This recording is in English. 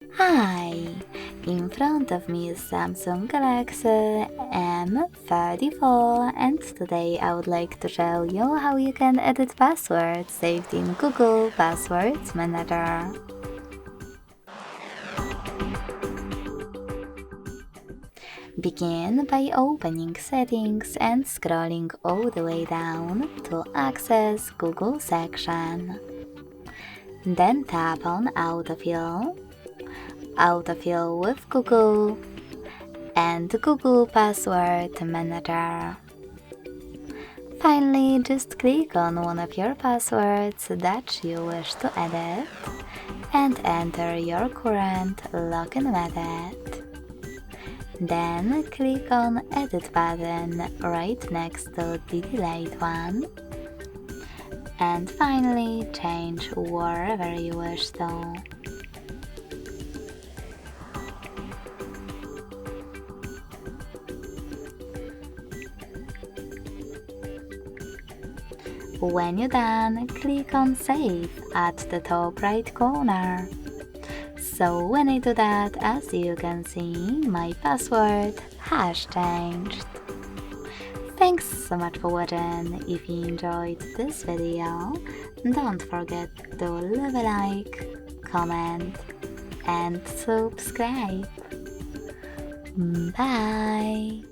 Hi! In front of me is Samsung Galaxy M34 and today I would like to show you how you can edit passwords saved in Google Passwords Manager. Begin by opening Settings and scrolling all the way down to access Google section. Then tap on Autofill, Autofill with Google, and Google Password Manager. Finally, just click on one of your passwords that you wish to edit and enter your current login method. Then click on Edit button right next to the delayed one. And finally, change wherever you wish to. When you're done, click on Save at the top right corner. So when I do that, as you can see, my password has changed. Thanks so much for watching. If you enjoyed this video, don't forget to leave a like, comment and subscribe. Bye!